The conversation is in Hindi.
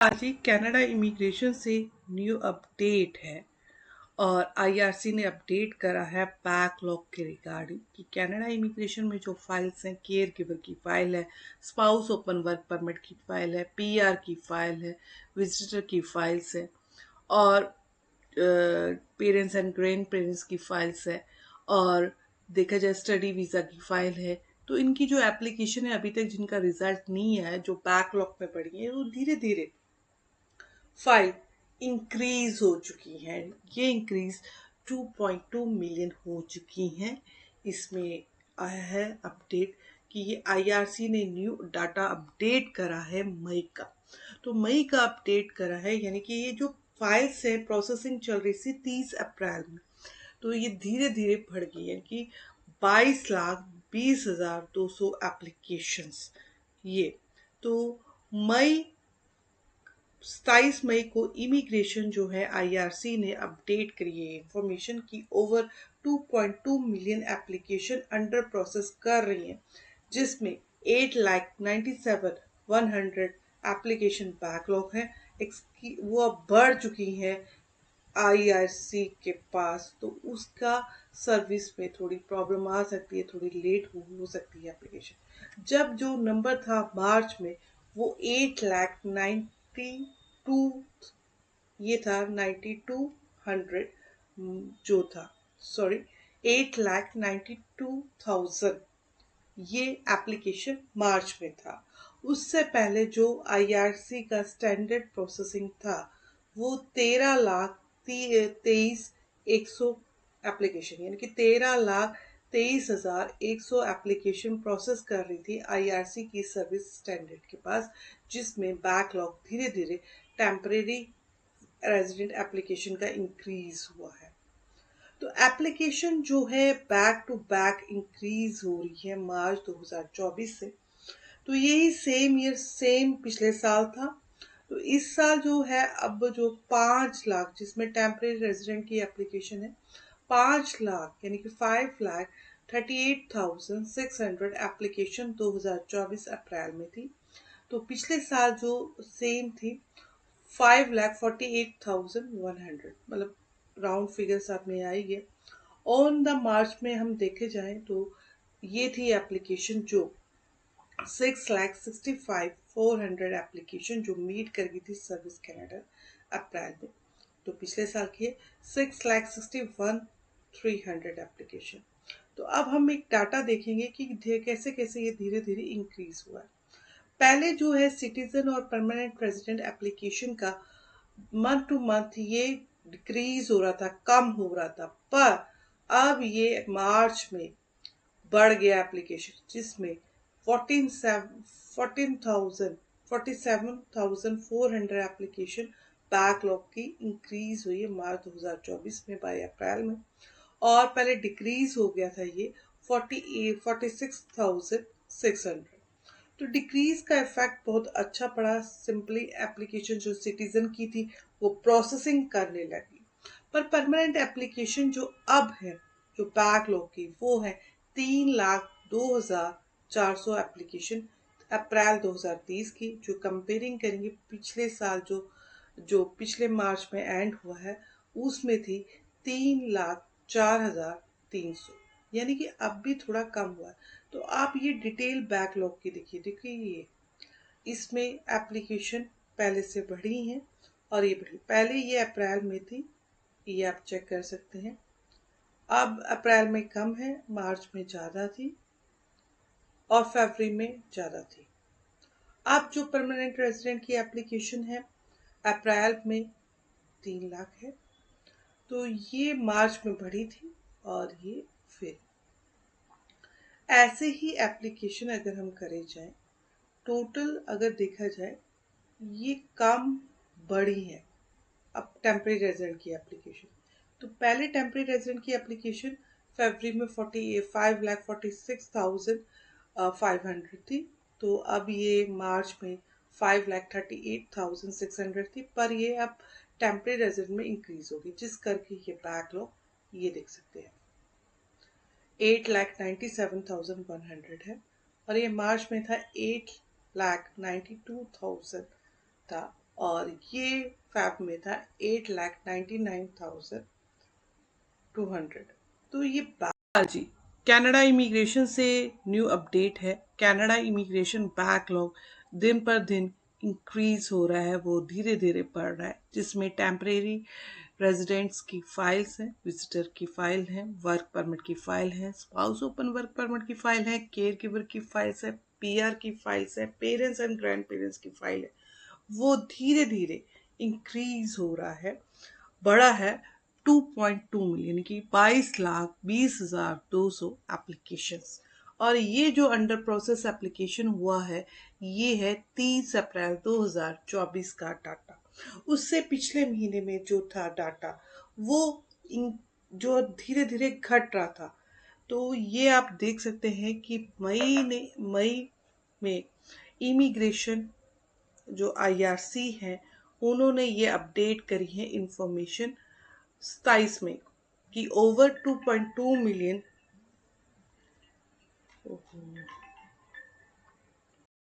आज ही कनाडा इमिग्रेशन से न्यू अपडेट है और आईआरसी ने अपडेट करा है बैकलॉग के रिगार्डिंग कि कनाडा इमिग्रेशन में जो फाइल्स हैं, केयर गिवर की फाइल है, स्पाउस ओपन वर्क परमिट की फाइल है, पीआर की फाइल है, विजिटर की फाइल्स है और पेरेंट्स एंड ग्रैंड पेरेंट्स की फाइल्स है और देखा जाए स्टडी वीज़ा की फाइल है। तो इनकी जो एप्लीकेशन है अभी तक जिनका रिजल्ट नहीं आया, जो बैकलॉग में पड़ी है, वो धीरे धीरे फाइव इंक्रीज हो चुकी हैं। ये इंक्रीज 2.2 मिलियन हो चुकी हैं। इसमें आया है अपडेट कि ये आईआरसी ने न्यू डाटा अपडेट करा है मई का। तो मई का अपडेट करा है, यानी कि ये जो फाइल्स है प्रोसेसिंग चल रही थी 30 अप्रैल में, तो ये धीरे धीरे बढ़ गई है कि 22,20,200 एप्लीकेशंस। ये तो मई 27 मई को इमिग्रेशन जो है आईआरसी ने अपडेट करी है इंफॉर्मेशन की over 2.2 million application under process कर रही हैं, जिसमें 8,97,100 एप्लीकेशन बैकलॉग है। वो अब बढ़ चुकी हैं आईआरसी के पास, तो उसका सर्विस में थोड़ी प्रॉब्लम आ सकती है, थोड़ी लेट हो सकती है एप्लीकेशन। जब जो नंबर था मार्च में वो 8,92 ये था 9,200 जो था, सॉरी 8,92,000 ये एप्लीकेशन मार्च में था। उससे पहले जो आईआरसी का स्टैंडर्ड प्रोसेसिंग था वो 13,23,100 एप्लीकेशन, यानी कि 13,23,100 एप्लीकेशन प्रोसेस कर रही थी आईआरसी की सर्विस स्टैंडर्ड के पास, जिसमें बैकलॉग धीरे धीरे टेम्परेरी रेजिडेंट एप्लीकेशन का इंक्रीज हुआ है। तो एप्लीकेशन जो है बैक टू बैक इंक्रीज हो रही है मार्च 2024 से। तो यही सेम ईयर सेम पिछले साल था। तो इस साल जो है अब जो 5 लाख, जिसमें टेम्परेरी रेजिडेंट की एप्लीकेशन है 5 लाख, यानी कि 5,38,600 एप्लीकेशन 2024 अप्रैल में थी। तो पिछले साल जो सेम थी 5,48,100, मतलब राउंड फिगर साथ में आई है। ऑन द मार्च में हम देखे जाएं तो ये थी एप्लीकेशन जो 6,65,400 एप्लीकेशन जो मीट कर गई थी सर्विस कनाडा अप्रैल में। तो पिछले साल की 6,61,300 एप्लीकेशन। तो अब हम एक डाटा देखेंगे कि कैसे कैसे ये धीरे धीरे इंक्रीज हुआ है। पहले जो है सिटीजन और परमानेंट रेजिडेंट एप्लीकेशन का मंथ टू मंथ ये डिक्रीज हो रहा था, कम हो रहा था, पर अब ये मार्च में बढ़ गया एप्लीकेशन, जिसमें 47,400 एप्लीकेशन बैकलॉग की इंक्रीज हुई है मार्च 2024 में बाय अप्रैल में। और पहले डिक्रीज हो गया था ये 46,600। तो डिक्रीज का इफेक्ट बहुत अच्छा पड़ा। सिंपली एप्लीकेशन जो सिटीजन की थी वो प्रोसेसिंग करने लगी, पर परमानेंट एप्लीकेशन जो अब है, जो बैकलॉग की, वो है 3,02,400 एप्लीकेशन अप्रैल 2030 की। जो कंपेयरिंग करेंगे पिछले साल जो पिछले मार्च में एंड हुआ है उसमें थी 3,04,300, यानी कि अब भी थोड़ा कम हुआ है। तो आप ये डिटेल बैकलॉग की देखिए ये इसमें एप्लीकेशन पहले से बढ़ी हैं और ये बढ़ी, पहले ये अप्रैल में थी, ये आप चेक कर सकते हैं। अब अप्रैल में कम है, मार्च में ज़्यादा थी और फरवरी में ज़्यादा थी। अब जो परमानेंट रेजिडेंट की एप्लीकेशन है अप्रैल में 3 लाख है, तो ये मार्च में बढ़ी थी और ये फिर ऐसे ही एप्लीकेशन अगर हम करे जाएं, टोटल अगर देखा जाए ये कम बढ़ी है। अब टेम्परेरी रेजिडेंट की एप्लीकेशन, तो पहले टेम्परेरी रेजिडेंट की एप्लीकेशन फरवरी में 5,46,500 थी, तो अब ये मार्च में 5,38,600 थी, पर ये अब टेम्परेरी रेजिडेंट में इंक्रीज होगी, जिस करके ये बैकलॉग ये देख सकते हैं 8,97,100 है और ये मार्च में था 8,92,000 था। और ये फैब में था 8,99,200। तो ये जी कनाडा इमिग्रेशन से न्यू अपडेट है। कनाडा इमिग्रेशन बैकलॉग दिन पर दिन इंक्रीज हो रहा है, वो धीरे धीरे बढ़ रहा है, जिसमें टेम्परेरी रेजिडेंट्स की फाइल्स हैं, विजिटर की फाइल है, वर्क परमिट की फाइल है, स्पाउस ओपन वर्क परमिट की फाइल है, केयर गिवर की फाइल्स है, पीआर की फाइल्स है, पेरेंट्स एंड ग्रैंड पेरेंट्स की फाइल है, वो धीरे धीरे इंक्रीज हो रहा है, बड़ा है 2.2 मिलियन की 22,20,200 एप्लीकेशंस। और ये जो अंडर प्रोसेस एप्लीकेशन हुआ है, ये है 30 अप्रैल 2024 का डाटा। उससे पिछले महीने में जो था डाटा, वो जो धीरे धीरे घट रहा था। तो ये आप देख सकते हैं कि मई में इमिग्रेशन जो आईआरसी है, उन्होंने ये अपडेट करी है इंफॉर्मेशन 27 में कि ओवर 2.2 मिलियन